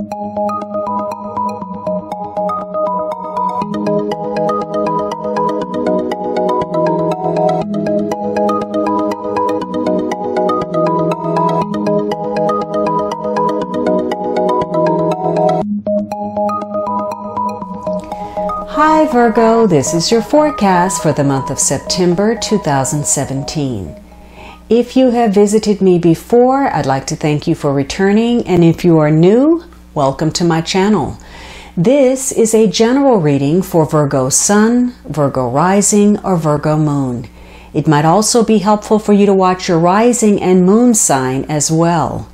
Hi Virgo, this is your forecast for the month of September 2017. If you have visited me before, I'd like to thank you for returning, and if you are new, welcome to my channel. This is a general reading for Virgo Sun, Virgo Rising, or Virgo Moon. It might also be helpful for you to watch your rising and moon sign as well.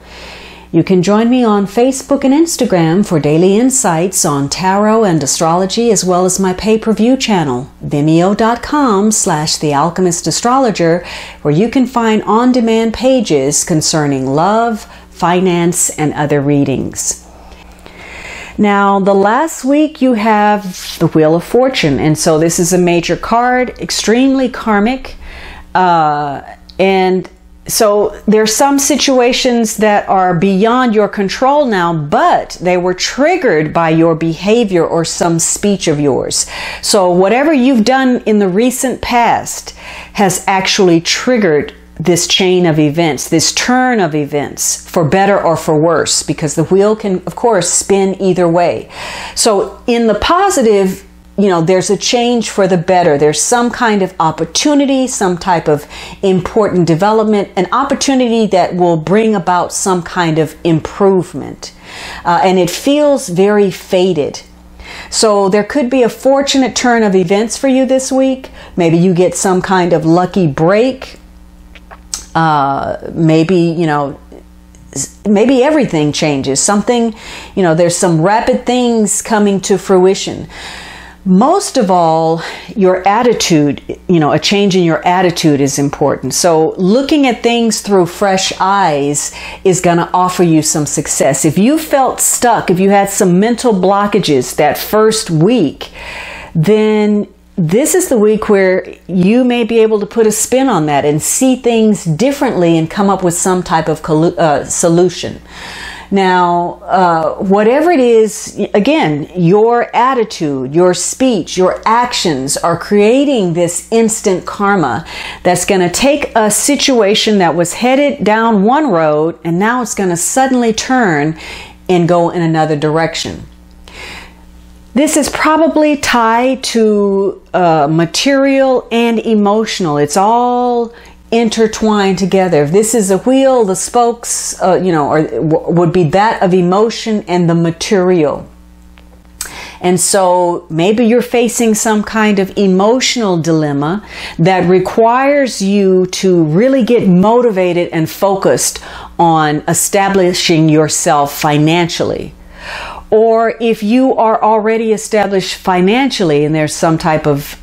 You can join me on Facebook and Instagram for daily insights on tarot and astrology, as well as my pay-per-view channel, vimeo.com/thealchemistastrologer, where you can find on-demand pages concerning love, finance, and other readings. Now, the last week you have the Wheel of Fortune, and so this is a major card, extremely karmic, and so there's some situations that are beyond your control now, but they were triggered by your behavior or some speech of yours. So whatever you've done in the recent past has actually triggered this chain of events, this turn of events, for better or for worse, because the wheel can, of course, spin either way. So in the positive, you know, there's a change for the better. There's some kind of opportunity, some type of important development, an opportunity that will bring about some kind of improvement. And it feels very fated. So there could be a fortunate turn of events for you this week. Maybe you get some kind of lucky break. Maybe, you know, maybe everything changes. Something, you know, there's some rapid things coming to fruition. Most of all, your attitude, you know, a change in your attitude is important. So looking at things through fresh eyes is going to offer you some success. If you felt stuck, if you had some mental blockages that first week, then this is the week where you may be able to put a spin on that and see things differently and come up with some type of solution. Now, whatever it is, again, your attitude, your speech, your actions are creating this instant karma that's going to take a situation that was headed down one road, and now it's going to suddenly turn and go in another direction. This is probably tied to material and emotional. It's all intertwined together. If this is a wheel, the spokes, you know, would be that of emotion and the material. And so maybe you're facing some kind of emotional dilemma that requires you to really get motivated and focused on establishing yourself financially. Or if you are already established financially and there's some type of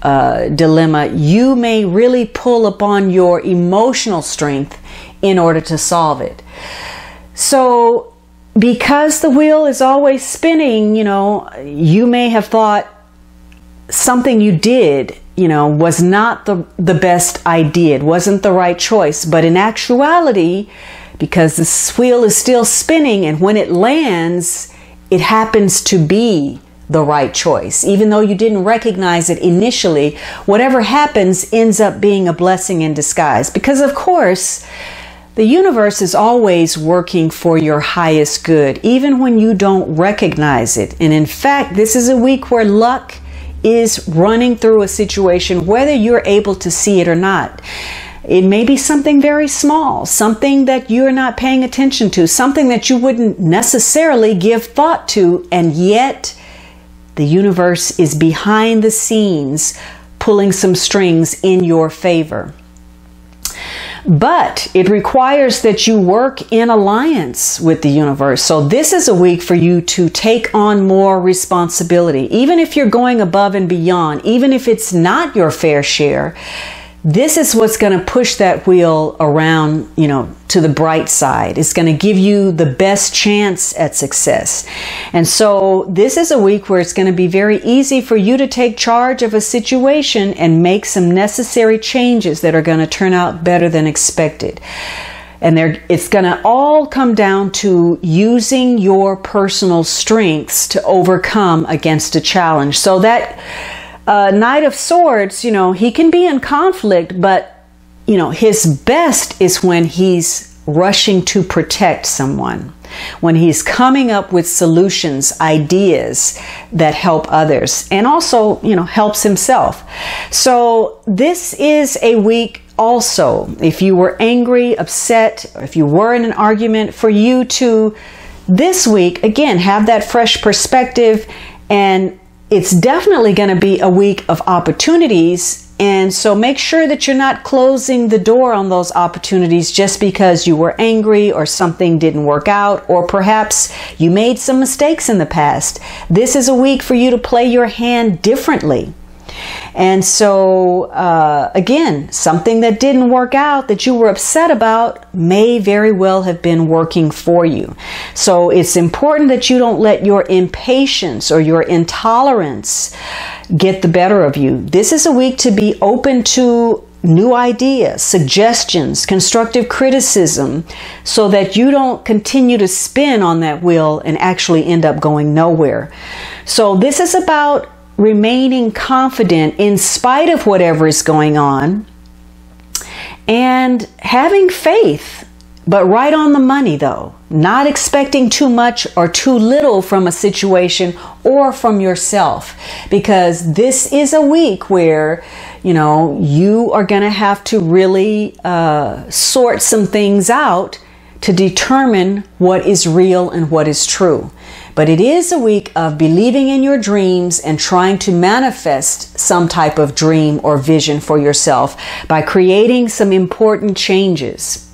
dilemma, you may really pull upon your emotional strength in order to solve it. So because the wheel is always spinning, you know, you may have thought something you did, you know, was not the best idea. It wasn't the right choice. But in actuality, because this wheel is still spinning, and when it lands, it happens to be the right choice. Even though you didn't recognize it initially, whatever happens ends up being a blessing in disguise. Because of course, the universe is always working for your highest good, even when you don't recognize it. And in fact, this is a week where luck is running through a situation, whether you're able to see it or not. It may be something very small, something that you're not paying attention to, something that you wouldn't necessarily give thought to, and yet the universe is behind the scenes pulling some strings in your favor. But it requires that you work in alliance with the universe. So this is a week for you to take on more responsibility. Even if you're going above and beyond, even if it's not your fair share, this is what's going to push that wheel around, you know, to the bright side. It's going to give you the best chance at success. And so this is a week where it's going to be very easy for you to take charge of a situation and make some necessary changes that are going to turn out better than expected. And it's going to all come down to using your personal strengths to overcome against a challenge. So that Knight of Swords, you know, he can be in conflict, but, you know, his best is when he's rushing to protect someone, when he's coming up with solutions, ideas that help others, and also, you know, helps himself. So this is a week also, if you were angry, upset, or if you were in an argument, for you to this week, again, have that fresh perspective. And it's definitely going to be a week of opportunities. And so make sure that you're not closing the door on those opportunities just because you were angry or something didn't work out, or perhaps you made some mistakes in the past. This is a week for you to play your hand differently. And so, again, something that didn't work out that you were upset about may very well have been working for you. So it's important that you don't let your impatience or your intolerance get the better of you. This is a week to be open to new ideas, suggestions, constructive criticism, so that you don't continue to spin on that wheel and actually end up going nowhere. So this is about remaining confident in spite of whatever is going on, and having faith, but right on the money though, not expecting too much or too little from a situation or from yourself, because this is a week where, you know, you are going to have to really sort some things out to determine what is real and what is true. But it is a week of believing in your dreams and trying to manifest some type of dream or vision for yourself by creating some important changes.